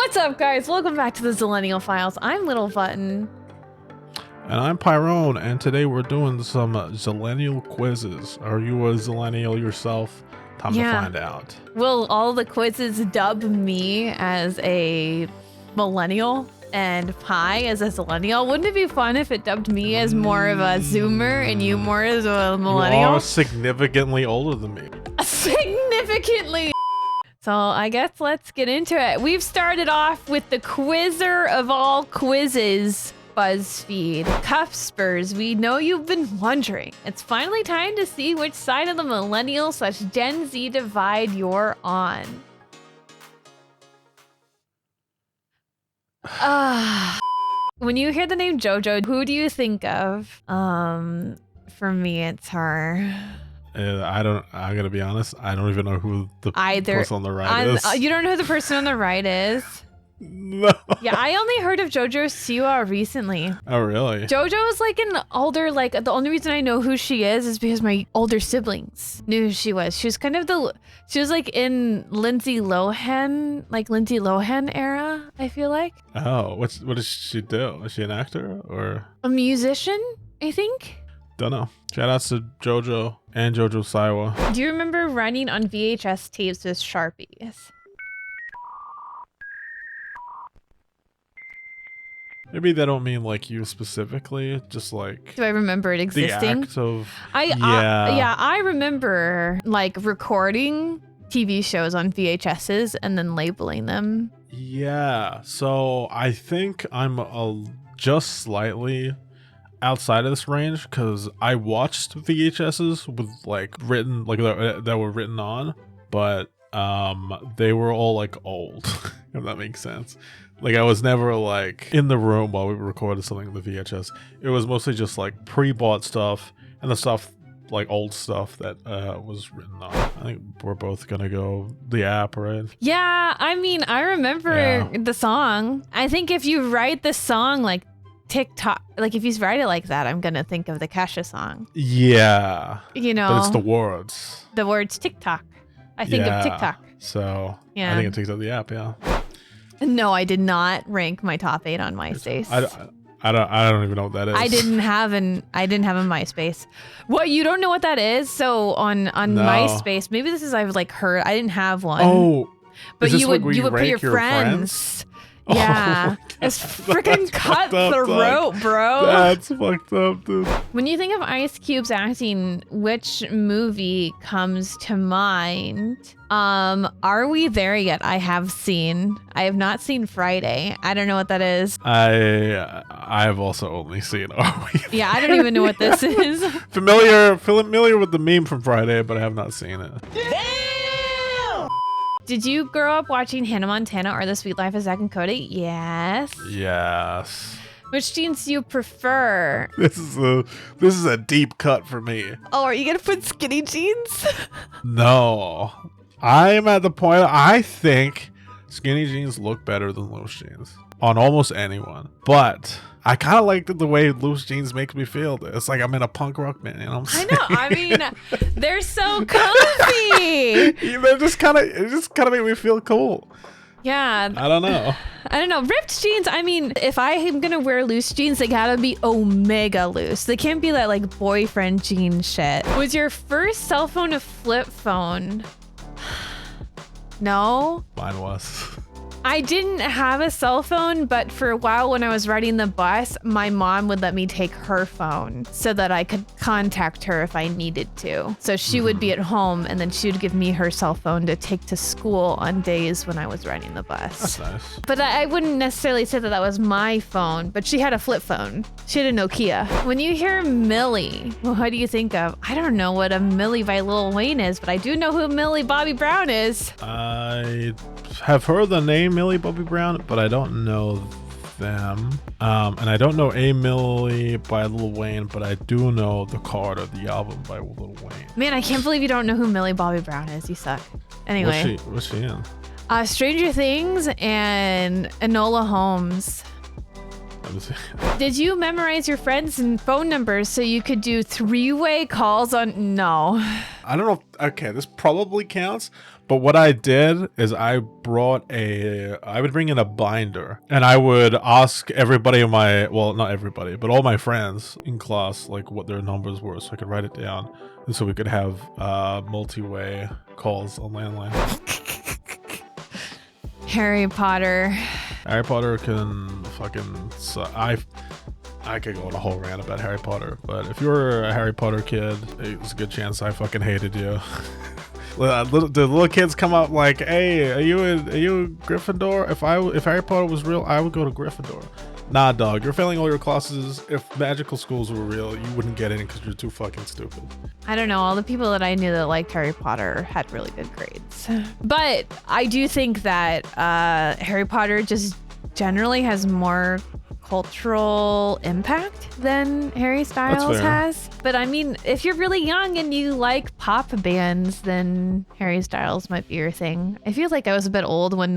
What's up, guys? Welcome back to the Zillennial Files. I'm lydlbutton. And I'm ImPierone, and today we're doing some Zillennial quizzes. Are you a Zillennial yourself? Time to find out. Will all the quizzes dub me as a millennial and Pi as a Zillennial? Wouldn't it be fun if it dubbed me as more of a Zoomer and you more as a millennial? You are significantly older than me. Significantly. So I guess let's get into it. We've started off with the quizzer of all quizzes, BuzzFeed. Cuffspers, we know you've been wondering. It's finally time to see which side of the millennial/Gen Z divide you're on. When you hear the name JoJo, who do you think of? For me, it's her. I'm gonna be honest, I don't even know who the person on the right is. You don't know who the person on the right is? No. Yeah, I only heard of JoJo Siwa recently. Oh, really? JoJo is like an older, the only reason I know who she is because my older siblings knew who she was. She was kind of she was like in Lindsay Lohan era, I feel like. Oh, what does she do? Is she an actor or? A musician, I think. Don't know. Shout outs to JoJo and JoJo Siwa. Do you remember writing on VHS tapes with Sharpies? Maybe they don't mean like you specifically, just like. Do I remember it existing? The act of. I remember like recording TV shows on VHSs and then labeling them. Yeah, so I think I'm just slightly outside of this range because I watched VHSs with that were written on, but they were all like old, if that makes sense. Like I was never like in the room while we recorded something in the VHS. It was mostly just like pre-bought stuff and the stuff like old stuff that was written on. I think we're both gonna go the app, right? Yeah, I mean, I remember the song. I think if you write the song like TikTok, like if you write it like that, I'm gonna think of the Kesha song. Yeah. You know, but it's the words. The words TikTok. I think of TikTok. So yeah. I think it takes out the app. Yeah. No, I did not rank my top 8 on MySpace. I don't even know what that is. I didn't have a MySpace. What, you don't know what that is? So on No. MySpace, maybe this is I've like heard. I didn't have one. Oh, but you would put your rank friends. Yeah, it's freaking cutthroat, bro. That's fucked up, dude. When you think of Ice Cube's acting, which movie comes to mind? Are we there yet? I have not seen Friday. I don't know what that is. I've also only seen Are We There? Yeah, I don't even know what this is. familiar with the meme from Friday, but I have not seen it. Did you grow up watching Hannah Montana or The Sweet Life of Zack and Cody? Yes. Yes. Which jeans do you prefer? This is a deep cut for me. Oh, are you gonna put skinny jeans? No. I'm at the point I think skinny jeans look better than loose jeans on almost anyone. But I kind of like the way loose jeans makes me feel. It's like I'm in a punk rock band, you know what I'm saying? I know. I mean, they're so comfy. They just kind of make me feel cool. Yeah. I don't know. Ripped jeans, I mean, if I am going to wear loose jeans, they gotta be omega loose. They can't be that like boyfriend jean shit. Was your first cell phone a flip phone? No. Mine was. I didn't have a cell phone, but for a while when I was riding the bus, my mom would let me take her phone so that I could contact her if I needed to. So she would be at home and then she would give me her cell phone to take to school on days when I was riding the bus. That's nice. But I wouldn't necessarily say that was my phone, but she had a flip phone. She had a Nokia. When you hear Millie, what do you think of? I don't know what a Millie by Lil Wayne is, but I do know who Millie Bobby Brown is. I have heard the name Millie Bobby Brown, but I don't know them. And I don't know a Millie by Lil Wayne, but I do know the card of the album by Lil Wayne. Man, I can't believe you don't know who Millie Bobby Brown is. You suck. Anyway. What's she in? Stranger Things and Enola Holmes. Let me see. Did you memorize your friends and phone numbers so you could do 3-way calls on? No. I don't know. Okay, this probably counts. But what I did is I would bring in a binder and I would ask everybody in well, not everybody, but all my friends in class, like what their numbers were so I could write it down. And so we could have multi-way calls on landline. Harry Potter. Harry Potter can fucking I could go on a whole rant about Harry Potter, but if you were a Harry Potter kid, it's a good chance I fucking hated you. The little kids come up like, "Hey, are you Gryffindor? If Harry Potter was real, I would go to Gryffindor." Nah, dog, you're failing all your classes. If magical schools were real, you wouldn't get in because you're too fucking stupid. I don't know. All the people that I knew that liked Harry Potter had really good grades. But I do think that Harry Potter just generally has more cultural impact than Harry Styles has. But I mean, if you're really young and you like pop bands, then Harry Styles might be your thing. I feel like I was a bit old when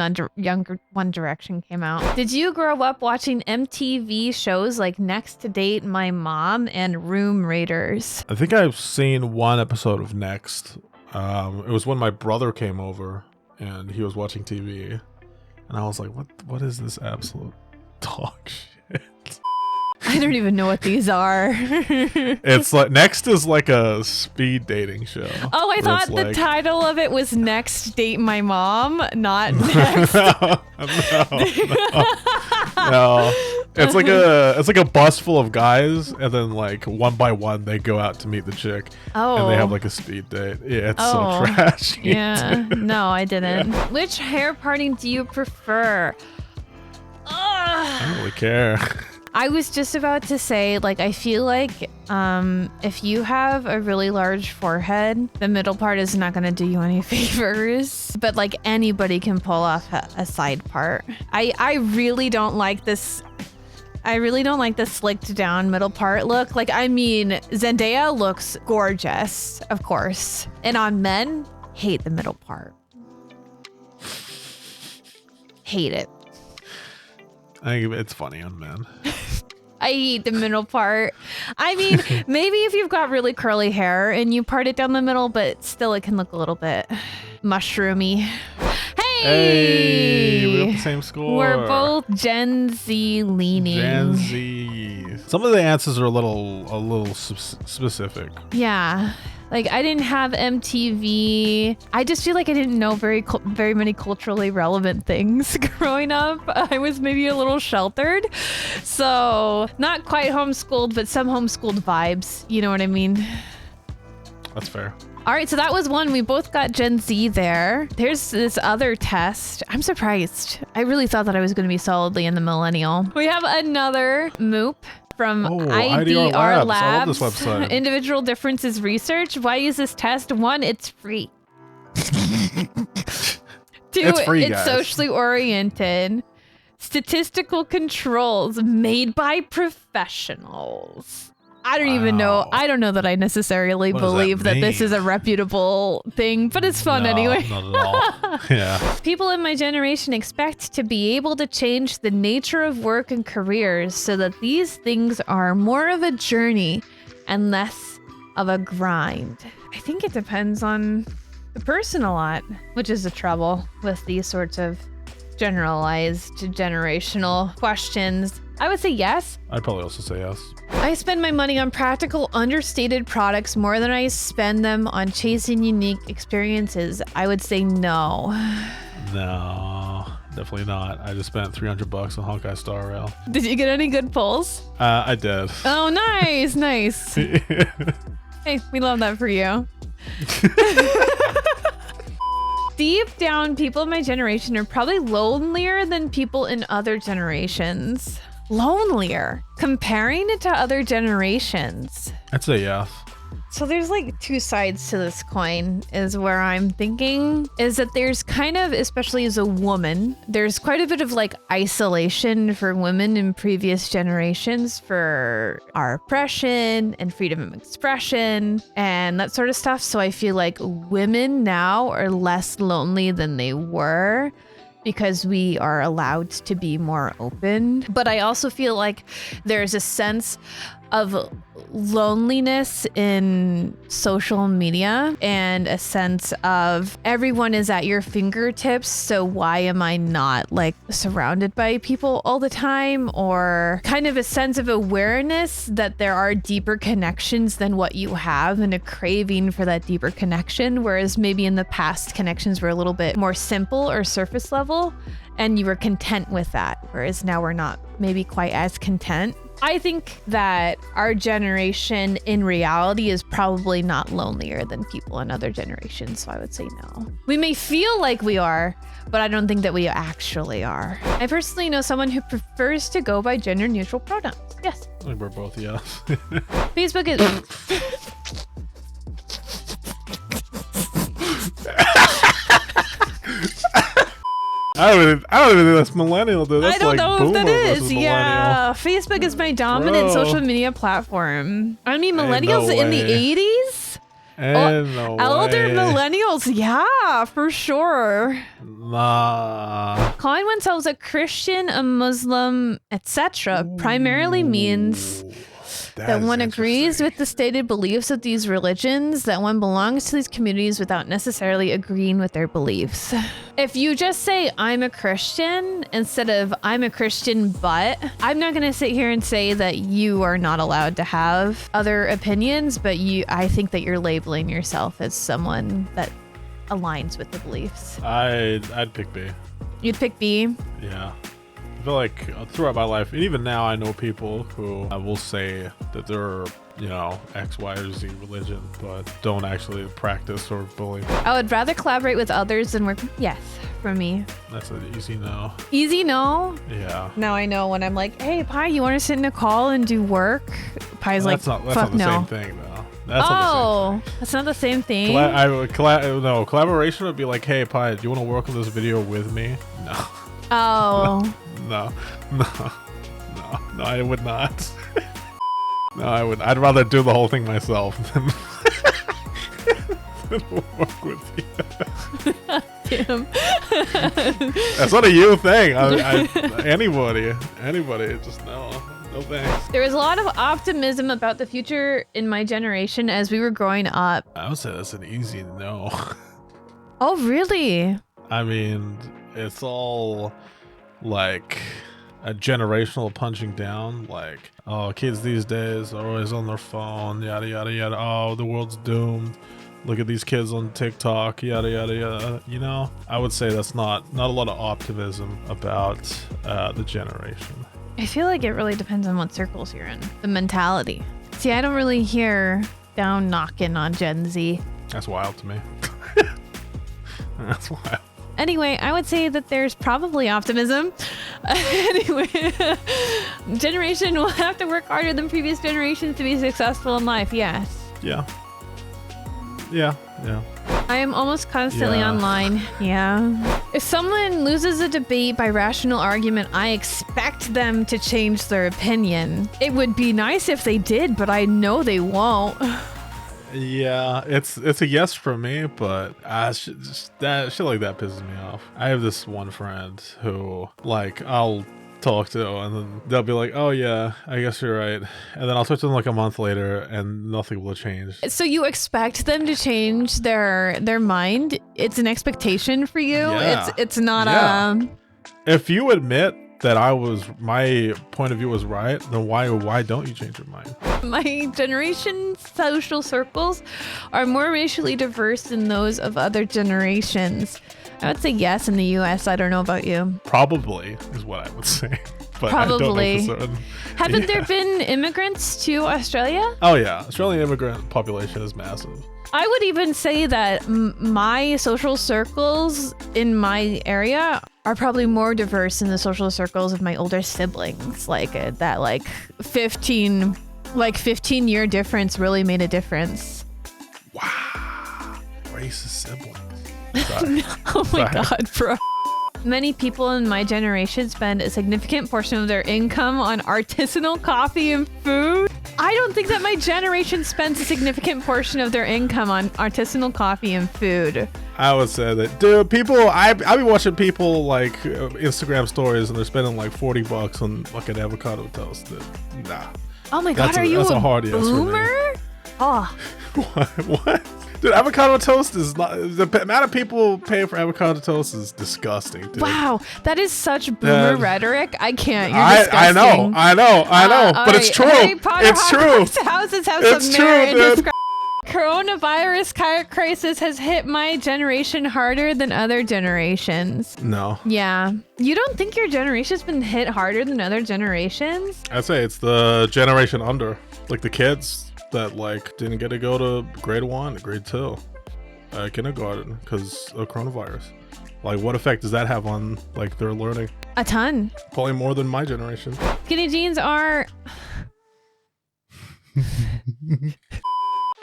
One Direction came out. Did you grow up watching MTV shows like Next to Date, My Mom, and Room Raiders? I think I've seen one episode of Next. It was when my brother came over and he was watching TV, and I was like, "What is this absolute dog shit?" I don't even know what these are. It's like Next is like a speed dating show. Oh, I thought the title of it was Next Date My Mom, not Next. No. It's like a bus full of guys, and then like one by one they go out to meet the chick. Oh. And they have like a speed date. Yeah, it's so trashy. Yeah. No, I didn't. Yeah. Which hair parting do you prefer? I don't really care. I was just about to say, like, I feel like if you have a really large forehead, the middle part is not going to do you any favors. But like anybody can pull off a side part. I really don't like this. I really don't like the slicked down middle part look. Like, I mean, Zendaya looks gorgeous, of course. And on men, hate the middle part. Hate it. I think it's funny on men. I hate the middle part. I mean, maybe if you've got really curly hair and you part it down the middle, but still it can look a little bit mushroomy. Hey, we're at the same score. We're both Gen Z leaning. Gen Z. Some of the answers are a little specific. Yeah. Like, I didn't have MTV. I just feel like I didn't know very many culturally relevant things growing up. I was maybe a little sheltered. So, not quite homeschooled, but some homeschooled vibes. You know what I mean? That's fair. All right, so that was one. We both got Gen Z there. There's this other test. I'm surprised. I really thought that I was going to be solidly in the millennial. We have another MOOP. From IDR Labs. I love this website. Individual Differences Research. Why use this test? 1, it's free. 2, it's free, it's socially oriented. Statistical controls made by professionals. I don't even know. I don't know that I necessarily believe that this is a reputable thing, but it's fun anyway. Not at all. Yeah. People in my generation expect to be able to change the nature of work and careers so that these things are more of a journey and less of a grind. I think it depends on the person a lot, which is the trouble with these sorts of generalized generational questions. I would say yes. I'd probably also say yes. I spend my money on practical, understated products more than I spend them on chasing unique experiences. I would say no. No, definitely not. I just spent $300 on Honkai Star Rail. Did you get any good pulls? I did. Oh, nice, nice. Hey, we love that for you. Deep down, people in my generation are probably lonelier than people in other generations. Lonelier. Comparing it to other generations. I'd say yes. So there's like two sides to this coin is where I'm thinking is that there's kind of, especially as a woman, there's quite a bit of like isolation for women in previous generations for our oppression and freedom of expression and that sort of stuff. So I feel like women now are less lonely than they were. because we are allowed to be more open. But I also feel like there's a sense of loneliness in social media and a sense of everyone is at your fingertips. So why am I not like surrounded by people all the time? Or kind of a sense of awareness that there are deeper connections than what you have and a craving for that deeper connection. Whereas maybe in the past connections were a little bit more simple or surface level and you were content with that. Whereas now we're not maybe quite as content. I think that our generation in reality is probably not lonelier than people in other generations. So I would say no. We may feel like we are, but I don't think that we actually are. I personally know someone who prefers to go by gender neutral pronouns. Yes. I think we're both yes. Facebook is... I don't even think that's millennial, dude. That's I don't like know if that is. Yeah. millennial. Facebook is my dominant social media platform. I mean, millennials no in the way. 80s? No Elder way. millennials. Yeah, for sure. Nah. Calling oneself a Christian, a Muslim, etc. primarily means that one agrees with the stated beliefs of these religions, that one belongs to these communities without necessarily agreeing with their beliefs. If you just say, I'm a Christian, instead of I'm a Christian, but I'm not going to sit here and say that you are not allowed to have other opinions, but I think that you're labeling yourself as someone that aligns with the beliefs. I'd pick B. You'd pick B? Yeah. I feel like throughout my life, and even now, I know people who will say that they're, you know, X, Y, or Z religion, but don't actually practice or believe. I would rather collaborate with others than work. Yes, for me. That's an easy no. Easy no? Yeah. Now I know when I'm like, hey, Pi, you want to sit in a call and do work? Pi's like, That's not fuck the no. same thing, though. That's not the same thing. That's not the same thing. No, collaboration would be like, hey, Pi, do you want to work on this video with me? No. Oh. No, I would not. No, I would. I'd rather do the whole thing myself than work with you. Damn. That's not a you thing. Anybody, just no thanks. There was a lot of optimism about the future in my generation as we were growing up. I would say that's an easy no. Oh, really? I mean, it's all like a generational punching down, like, oh, kids these days are always on their phone, yada yada yada. Oh, the world's doomed. Look at these kids on TikTok, yada yada yada. You know, I would say that's not a lot of optimism about the generation. I feel like it really depends on what circles you're in. The mentality. See, I don't really hear down knocking on Gen Z. That's wild to me. That's wild. Anyway, I would say that there's probably optimism. Anyway, generation will have to work harder than previous generations to be successful in life. Yes. Yeah. I am almost constantly online. Yeah. If someone loses a debate by rational argument, I expect them to change their opinion. It would be nice if they did, but I know they won't. Yeah, it's a yes for me, but shit like that pisses me off. I have this one friend who, like, I'll talk to and then they'll be like, oh yeah, I guess you're right, and then I'll talk to them like a month later and nothing will change. So you expect them to change their mind? It's an expectation for you? Yeah. It's not If you admit that my point of view was right, then why don't you change your mind? My generation's social circles are more racially diverse than those of other generations. I would say yes in the US. I don't know about you. Probably is what I would say. But Probably. I don't know for certain. Haven't there been immigrants to Australia? Oh yeah, Australian immigrant population is massive. I would even say that my social circles in my area are probably more diverse than the social circles of my older siblings. Like that 15-year difference really made a difference. Wow. Racist siblings. Sorry. Oh my God, bro. Many people in my generation spend a significant portion of their income on artisanal coffee and food. I don't think that my generation spends a significant portion of their income on artisanal coffee and food. I would say that, dude. People, I be watching people like Instagram stories, and they're spending like $40 on fucking avocado toast. Dude. Nah. Oh my god, are you a hard yes boomer? Oh. What? Dude, avocado toast is not, the amount of people paying for avocado toast is disgusting, dude. Wow, that is such boomer rhetoric. I can't. You're disgusting. I know, but it's true. It's true. Houses have it's some true, merit. dude. Coronavirus crisis has hit my generation harder than other generations. No. Yeah. You don't think your generation's been hit harder than other generations? I'd say it's the generation under, like the kids that like didn't get to go to grade 1, grade 2, kindergarten because of coronavirus. Like, what effect does that have on like their learning? A ton. Probably more than my generation. Skinny jeans are.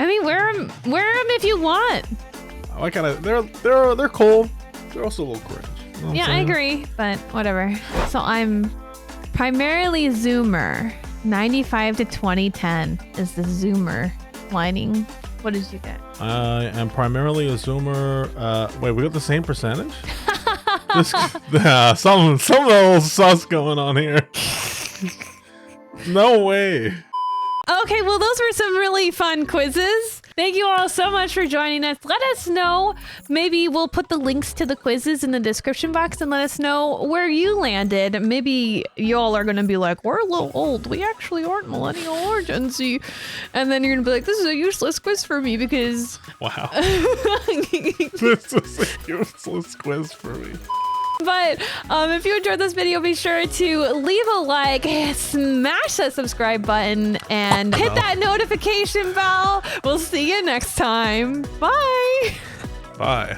I mean, wear them if you want. I kind of they're cool. They're also a little cringe. You know what Yeah, I'm I saying? agree, but whatever. So I'm primarily Zoomer. 95 to 2010 is the Zoomer lining. What did you get? I am primarily a Zoomer. Wait, we got the same percentage? Some little sus going on here. No way. Okay, well, those were some really fun quizzes. Thank you all so much for joining us. Let us know. Maybe we'll put the links to the quizzes in the description box and let us know where you landed. Maybe y'all are going to be like, we're a little old. We actually aren't millennial or Gen Z. And then you're going to be like, this is a useless quiz for me because... Wow. This is a useless quiz for me. But if you enjoyed this video, be sure to leave a like, smash that subscribe button, and hit that notification bell. We'll see you next time. Bye. Bye.